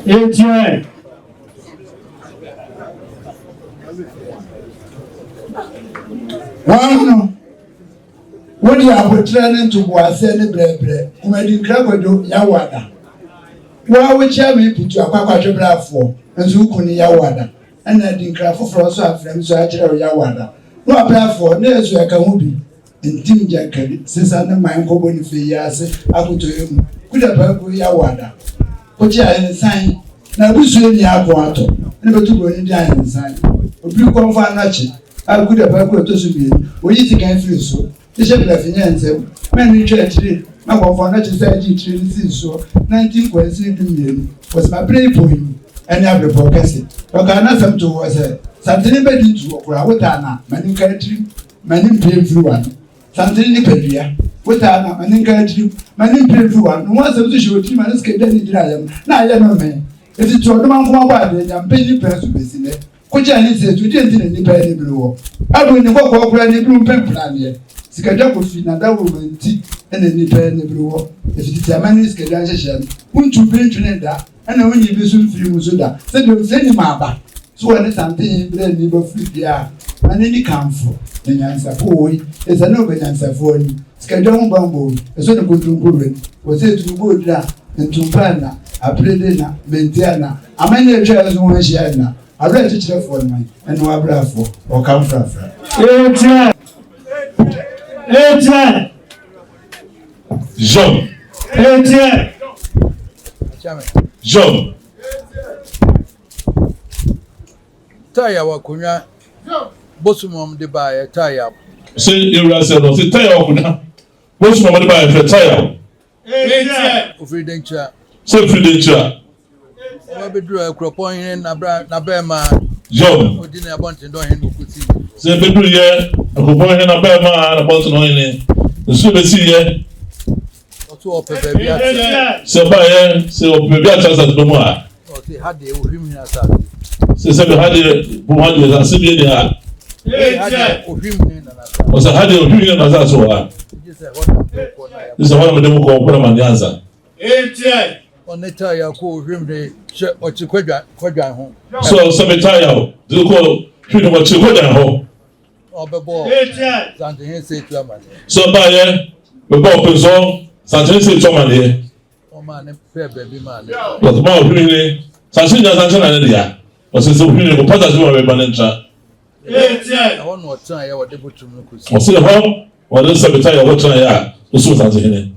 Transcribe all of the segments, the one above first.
ATI. One, what you are training to was any bread, when you crack with Yawada. Why would you put your papa for and Zukuni Yawada? And I didn't craft for us after so I tell Yawada. No apply for nears where I can be. And Tim Jack, since I know my uncle Boniface, I put to him. Could have Yawada. Put your sign. Now we say Yawato, never to go in the iron sign. If you come for nothing. I could have go to Subi. We eat again free so. The shepherd of Yansen, many church, my one society so 19.3 million was my prayer for him. And I have broadcasted. But I know some to was a something better to Wotana, many country, many pay through one. Something in Pedia, Wotana, many country, many pay through one. Once a visual team and escape any dry. Now I don't know. If it's your man for a while, I'm paying person in it. Which I said, we didn't any penny blue. I will never walk around the blue pen plan yet. Sikajako fina that woman tea and any penny blue. If it is a man's schedule, won't you bring Trinidad? And when you be soon free Musuda, send you any maba. So when it's something, then you go free there. And any comfort, the answer for is an open answer for you. Schedule bamboo, a sort of good to was said to go there and to plan a predena, maintainer, a many chairs on Shiana. I read it for me and no bravo or come from. John. John. Taya wakunya. Bosumom de buy taya. Say you say taya wakunya. Bosumom de buy taya. Ufridencha. Say Ufridencha. Bedru Opemsuo na bema John odine abonte do hen okuti se bedru ye Opemsuo na bema na bonto no hin nso be si ye oto ope bia se ba ye se ope bia chasa do mu a o se hade Ohwimhene asa se be hade bu hade za se bi dia hade Ohwimhene na asa o se hade Ohwimhene na asa so a se wona me dem ko ko na manyanza on the tire ko Ohwimhene o ti kwadwan ho so se be tire do ko hwene mo ti kwadwan ho obebo Asantehene say to amane so ba ye be bo Opemsuo Asantehene say to amane o ma ne pe be ma ne but ma Ohwimhene Asantehene na ne dia o se Ohwimhene ko pata so be ba ne ntra I want no time ya wode botum no kusi o se ho o de se be tire wo tran ya o so Asantehene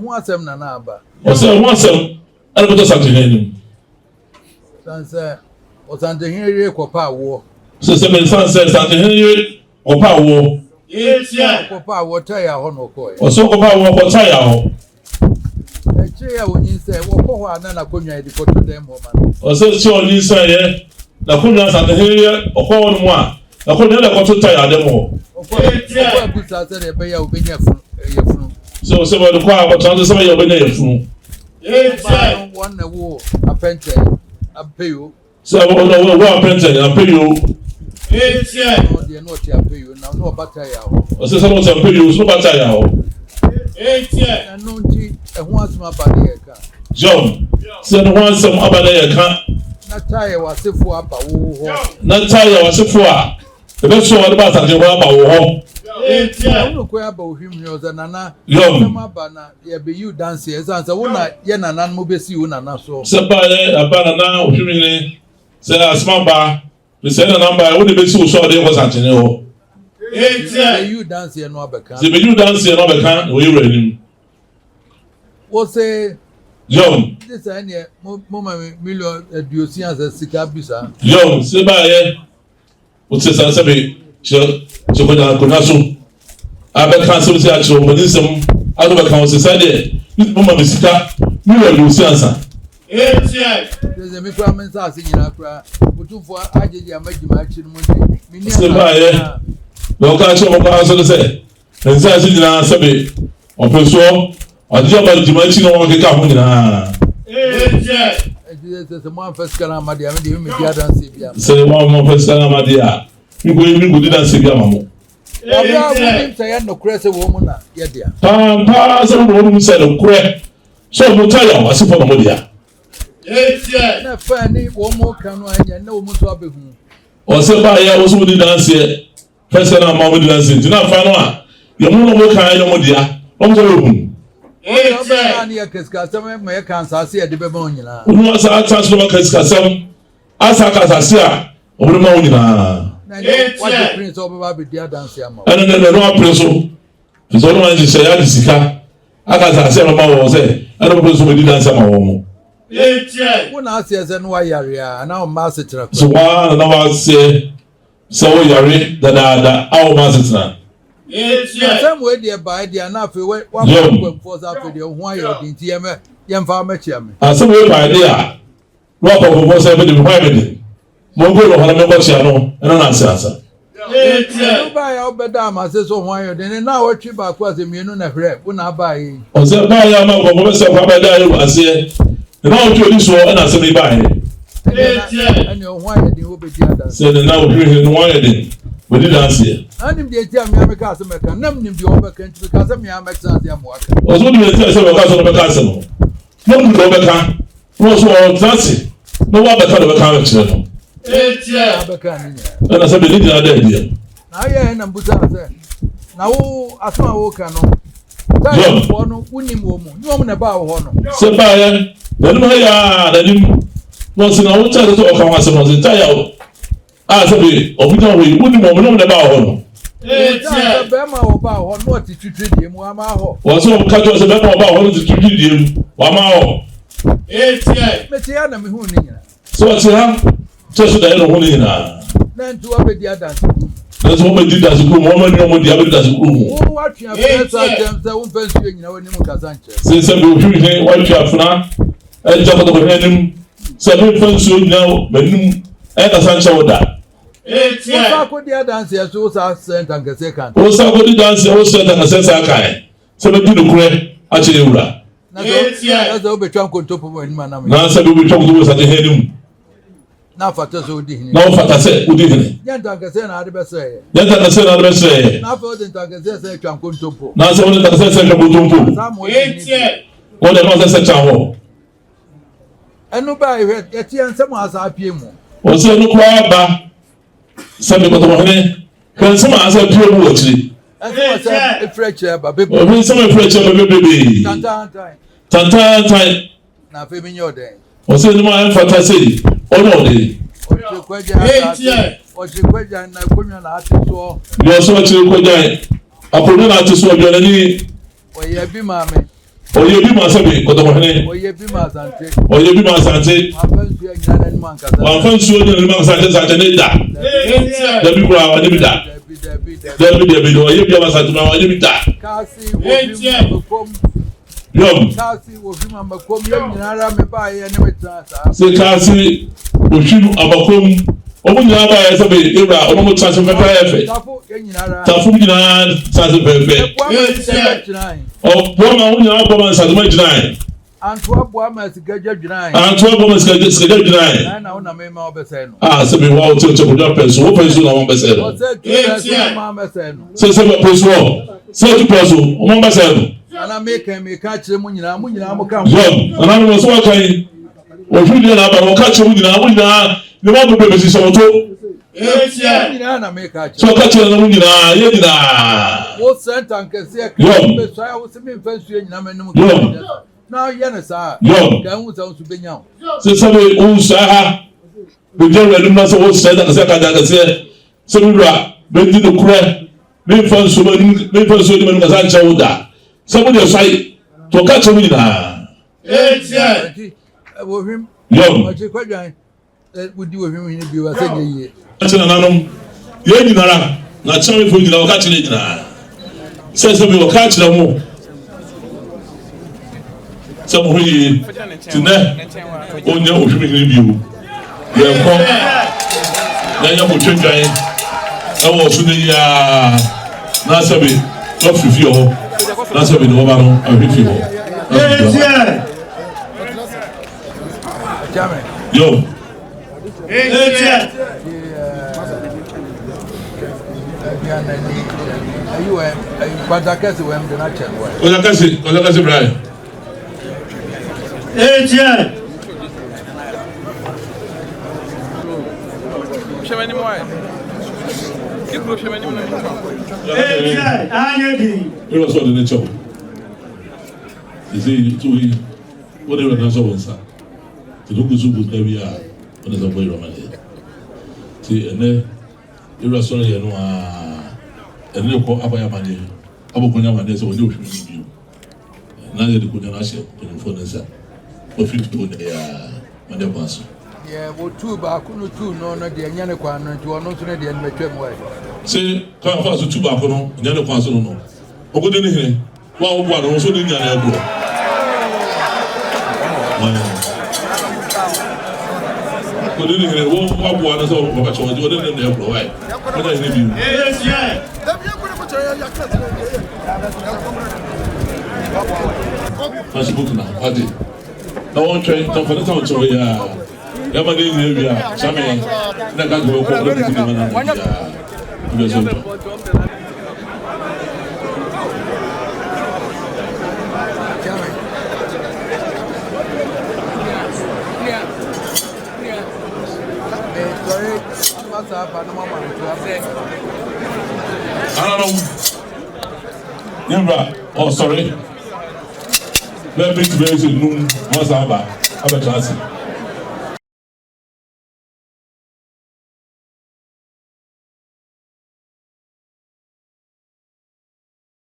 who asem na na aba o se who asem ana beto Asantehene sanse Asantehene re kopa wo se be sanse Asantehene kopa wo kopa wo taya ho no ko o so kopa wo ko taya ho eche ya wonyin se wo ko ho ana na konwa edi ko to dem ho man o se che oni se ye na konwa Asantehene ye o ko won mu a na konwa na ko to taya dem ho o ko busa se be ya obenya funu so se bo ko a ko tran se be ya obenya ye funu one na wo apente apeyo so wo apente apeyo no de no ti apeyo na no bataya ho o se no ti apeyo so bataya ho na no ti ehun asuma bade ye ka John se no wan sem abada ye ka na taya wasefo aba wo ho na taya wasefo a ebe so wo ba Asantehene aba wo ho no ko aba Ohwimhene o nana Yom aba na ye be you dance ye sansa wo na ye nana mo be si wo nana so se ba ye aba nana Ohwimhene se asma ba we se na number wo de be si wo so de ko Asantehene ho be you dance ye no abeka se be you dance ye no abeka wo yewra nim wo se Yom this anya mo ma million eduosi as sika bisa Yom se ba ye wo se sansa be che ko na ko na so abeka se se a che wo ni sem ado beka wo se sa de mo ma be sika mi wo lu si ansa There's a microman as in Accra, but two for Aji Amajima actually. se ba ye no ka che mo ka so se nsa se nyina se be Opemsuo adi aba jimachi no wo ke ka ho nyina the man first can amadi am the media dance bia se mo first kana amadi a mi go dance bia mamo Abra wonim say no kure se wo mu na ye dia. Pa se wo mu se no kure. So mo taya o asifo no mo dia. Na fa ni wo mu kan no anya na wo mu so abehu. O se ba ya wo so mo di dance e. First na ma mo di dance. Tina fa no a. Ye mo no mo kan no mo dia. O mo so wo hu. Ani ya keska sama me kan sa se de be ba onyina. Unu asa attach no keska sam. Asa ka sa se a. O mo ma onyina. What the prince of Baby dear dance ama. And then no prince so. So no man say ya di sika. Aka sa se no ma wo se. Ana prince so di dance ama wo mo. Una ase se no wa yare a na o ma se tra. So wa na wa se so wo yare da awo ma se tra. Some way there by the enough way one for after the why you didn't hear me. Yam farmer chairman. Some way by there. Rock of was ever the remedy. Mongo no hana member chiano and an answer. Buy out bedam as so why you didn't now what you back was a menu na rep when I buy. On the buy a man of myself by there was here. And all to this war and I say buy. And your why you will be the other. Said now we why we did answer. I didn't tell me I'm a customer can name the over country because I'm a Mexican worker. Was what you tell us about castle. No one go back. Was all fancy. No one back of a carriage. And I said, we did that idea. Now, yeah, and I'm Buddha. Now, I saw a walker. No, winning woman about honor. So, by then, my was in our child to talk about the entire. I said, we wouldn't know about honor. Bema about what to treat him, Wamaho. Was all cut was a bema about honor to treat him, Wamao. Metiana Mihuni. So, what's that? Just the end of one in Then to up the other. That's what we did as a group, woman, no one the other as a group. Oh, what you have you know, when you since I will hear what you have now, and jump over him, 7 friends soon now, Benum, and Asantehene that. How could the dance so sent and a second? Also, what the dance also and a sense I can. 7 to create actually. That's all be drunk on top of one man. Now, so we talk to us at the head. Now, for us, we Now, for us, we didn't. Yantanka I had say. Yantanka said, I will say. Now, for the Tanka say, drunk on top. Now, so the Tanka said, what the mother said, Chavo. And nobody read yet, and some as I PM. Or say, look, Waba. Some people don't know. Some as I pure watching. And a fracture, but baby, some fracture, baby. Tantan time. Now, for your day. Or say, no, I'm fantasy. Oh, no, day. What you question, I couldn't ask you. You are so much to go. I put out to swap your knee. Or you be mammy. Or you be my subject, or you be my Sante. Or you be my Sante. One friend showed you the man Sante that. The people are living that. There be or you be my Sante, or you be that. Cassie will remember coming and I may buy any chance. Say, Cassie, if you are a home, open your eye as a bit, you are almost such a very Tafuna, such a very oh, woman, woman, such a much nine. And 12 women to get your nine. And 12 women to get nine. And I want to make my best. Ah, so we want to put up pencil, open soon on Bessel. Say, some pencil, say to pencil, on Bessel. And I make him catch him when I'm come. And I was walking. Or you didn't have a catch him, the one who baby is auto. So catch him, what sent and can say, I was a first year in America. Now, yes, sir. Young to be young. So somebody who saw the general mass of said that the second said, so we are bending the crack, made for so many as I showed that. Somebody aside to catch a winner. Him, young, what you quite giant. That would do with him in you. I said, that's an anom. You're not sorry for you, catching it now. Says we will catch them more. Some way tonight, on your review. You have come. Then you will change. I was in the Nasabi, not with you. That's what we know about our people. Yo. you Quadacas, who am the natural way. Quadacas, Brian. 88. It was all in the chop. Is it to whatever that's all inside? To look as good maybe are on the way Roman. See, and then you were sorry, and you call Opemsuo. Opemsuo, there's a new review. Now they couldn't ask you to inform us. What you do there, Madame Basso. Yeah, what two back, no two, no, the Yanakwan, and to announce the end way. Say, come fast to two back on, Yanakwan, no. Oh, good in here. Well, one also didn't know. Good in here. What one is all about what you didn't know. What I need you. Yes, yeah. Facebook now, I did. No one train, don't forget how to wear. Yamadi Navia, Sammy, Nagago, I don't know. Oh, sorry. Let me to be noon. What's about? I'm a classic.